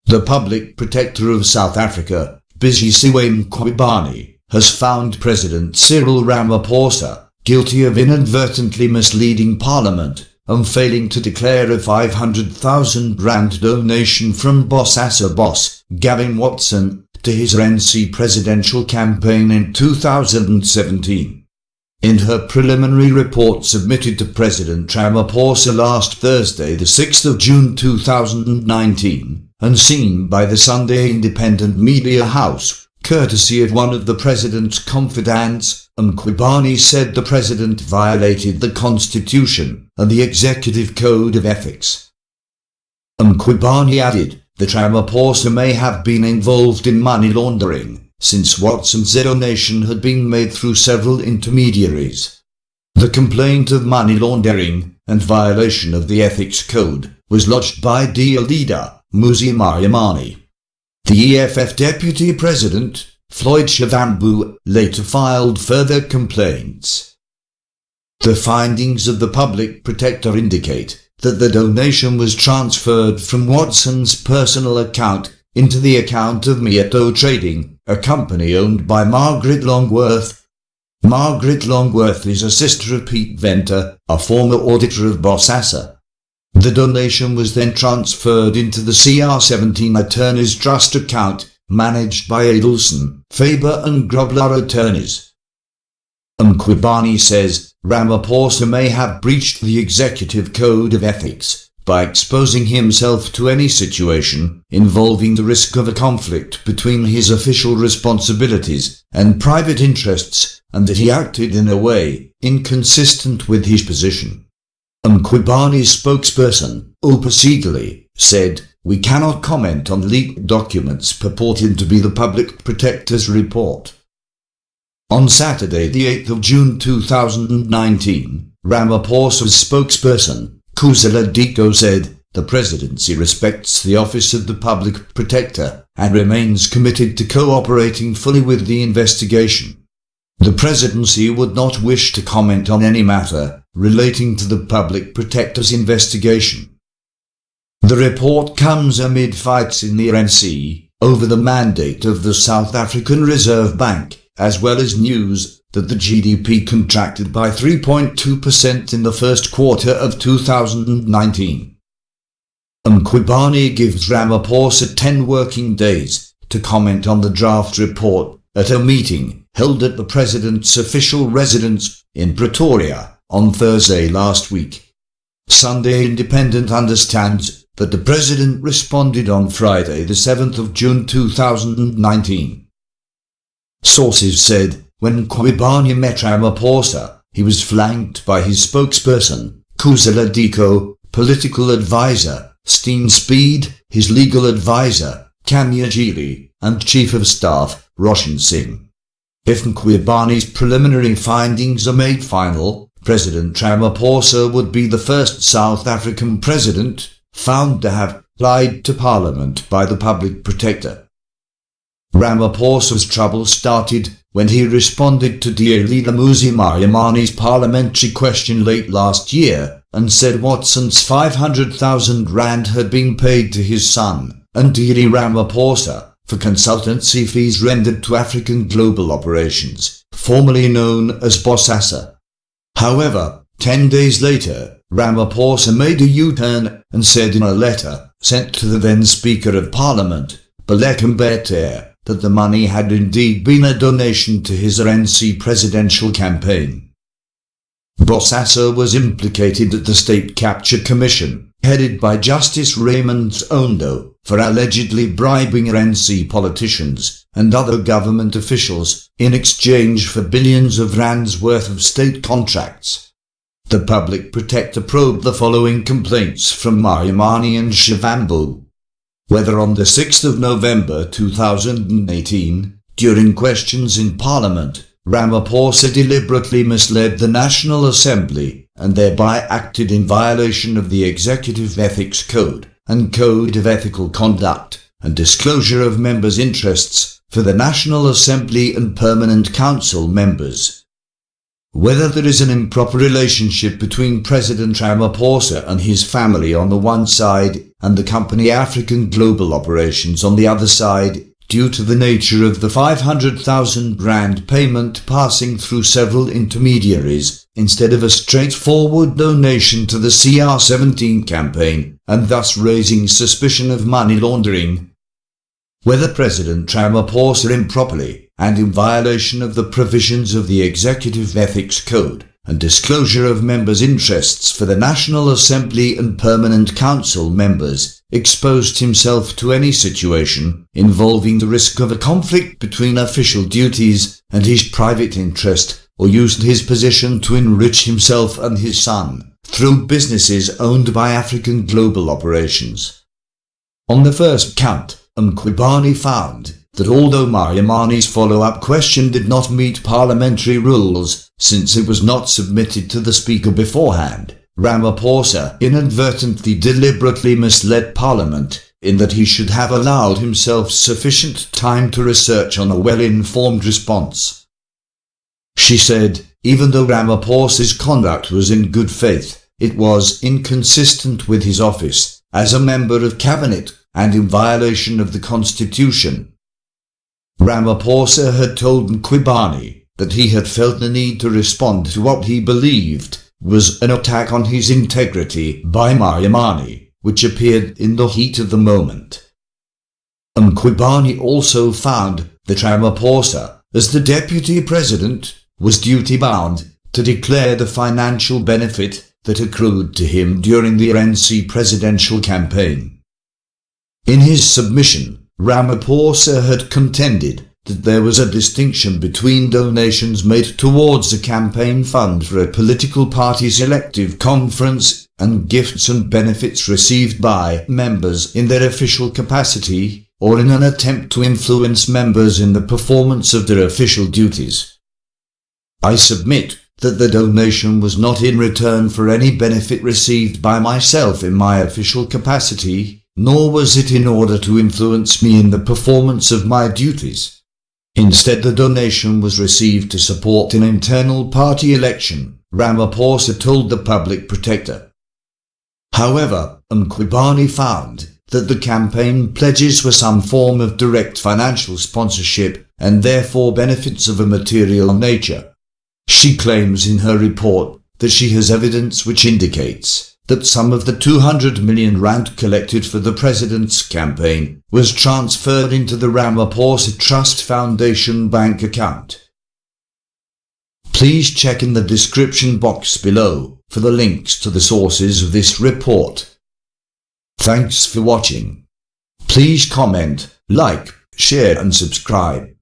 The Public Protector of South Africa, Busisiwe Mkhwebane, has found President Cyril Ramaphosa guilty of inadvertently misleading Parliament and failing to declare a R500,000 donation from Bosasa boss Gavin Watson to his RNC presidential campaign in 2017. In her preliminary report submitted to President Ramaphosa last Thursday, the 6th of June 2019, and seen by the Sunday independent media house, courtesy of one of the President's confidants, Mkhwebane said the President violated the Constitution and the Executive Code of Ethics. Mkhwebane added that Ramaphosa may have been involved in money laundering, since Watson's donation had been made through several intermediaries. The complaint of money laundering and violation of the Ethics Code was lodged by DA leader Mmusi Maimane. The EFF Deputy President, Floyd Shivambu, later filed further complaints. The findings of the Public Protector indicate that the donation was transferred from Watson's personal account into the account of Mieto Trading, a company owned by Margaret Longworth. Margaret Longworth is a sister of Pete Venter, a former auditor of Bosasa. The donation was then transferred into the CR17 Attorneys Trust account, managed by Adelson, Faber and Grobler Attorneys. Mkhwebane says Ramaphosa may have breached the Executive Code of Ethics by exposing himself to any situation involving the risk of a conflict between his official responsibilities and private interests, and that he acted in a way inconsistent with his position. Mkhwebane's spokesperson, Opa Seagley, said, "We cannot comment on leaked documents purporting to be the Public Protector's report." On Saturday, the 8th of June 2019, Ramaphosa's spokesperson, Khuzila Diko, said, "The Presidency respects the Office of the Public Protector and remains committed to cooperating fully with the investigation. The Presidency would not wish to comment on any matter relating to the Public Protector's investigation." The report comes amid fights in the RNC over the mandate of the South African Reserve Bank, as well as news that the GDP contracted by 3.2% in the first quarter of 2019. Mkhwebane gives Ramaphosa 10 working days to comment on the draft report at a meeting held at the President's official residence in Pretoria on Thursday last week. Sunday Independent understands that the President responded on Friday, the 7th of June 2019. Sources said when Mkhwebane met Ramaphosa, he was flanked by his spokesperson, Khuzila Diko, political advisor, Steen Speed, his legal advisor, Kamya Gili, and Chief of Staff, Roshan Singh. If Mkhwebane's preliminary findings are made final, President Ramaphosa would be the first South African president found to have lied to Parliament by the Public Protector. Ramaphosa's trouble started when he responded to DA leader Mmusi Maimane's parliamentary question late last year and said Watson's R500,000 had been paid to his son and DA Ramaphosa for consultancy fees rendered to African Global Operations, formerly known as Bosasa. However, 10 days later, Ramaphosa made a U-turn and said in a letter sent to the then Speaker of Parliament, Baleka Mbete, that the money had indeed been a donation to his RNC presidential campaign. Bosasa was implicated at the State Capture Commission, headed by Justice Raymond Zondo, for allegedly bribing RNC politicians and other government officials in exchange for billions of rands worth of state contracts. The Public Protector probed the following complaints from Maimane and Shivambu. Whether on the 6th of November 2018, during questions in Parliament, Ramaphosa deliberately misled the National Assembly and thereby acted in violation of the Executive Ethics Code and Code of Ethical Conduct and disclosure of members' interests for the National Assembly and Permanent Council members. Whether there is an improper relationship between President Ramaphosa and his family on the one side and the company African Global Operations on the other side, due to the nature of the 500,000 rand payment passing through several intermediaries, instead of a straightforward donation to the CR17 campaign, and thus raising suspicion of money laundering. Whether President Ramaphosa improperly, and in violation of the provisions of the Executive Ethics Code, and disclosure of members' interests for the National Assembly and Permanent Council members, exposed himself to any situation involving the risk of a conflict between official duties and his private interest, or used his position to enrich himself and his son through businesses owned by African Global Operations. On the first count, Mkhwebane found that although Mayamani's follow-up question did not meet parliamentary rules, since it was not submitted to the Speaker beforehand, Ramaphosa inadvertently deliberately misled Parliament in that he should have allowed himself sufficient time to research on a well-informed response. She said, even though Ramaphosa's conduct was in good faith, it was inconsistent with his office as a member of Cabinet and in violation of the Constitution. Ramaphosa had told Mkhwebane that he had felt the need to respond to what he believed was an attack on his integrity by Mayamani, which appeared in the heat of the moment. Mkhwebane also found that Ramaphosa, as the Deputy President, was duty-bound to declare the financial benefit that accrued to him during the RNC presidential campaign. In his submission, Ramaphosa had contended that there was a distinction between donations made towards a campaign fund for a political party's elective conference and gifts and benefits received by members in their official capacity or in an attempt to influence members in the performance of their official duties. I submit that the donation was not in return for any benefit received by myself in my official capacity, nor was it in order to influence me in the performance of my duties. Instead, the donation was received to support an internal party election, Ramaphosa told the public protector. However, Mkhwebane found that the campaign pledges were some form of direct financial sponsorship and therefore benefits of a material nature. She claims in her report that she has evidence which indicates that some of the 200 million rand collected for the president's campaign was transferred into the Ramaphosa Trust Foundation bank account. Please check in the description box below for the links to the sources of this report. Thanks for watching. Please comment, like, share and subscribe.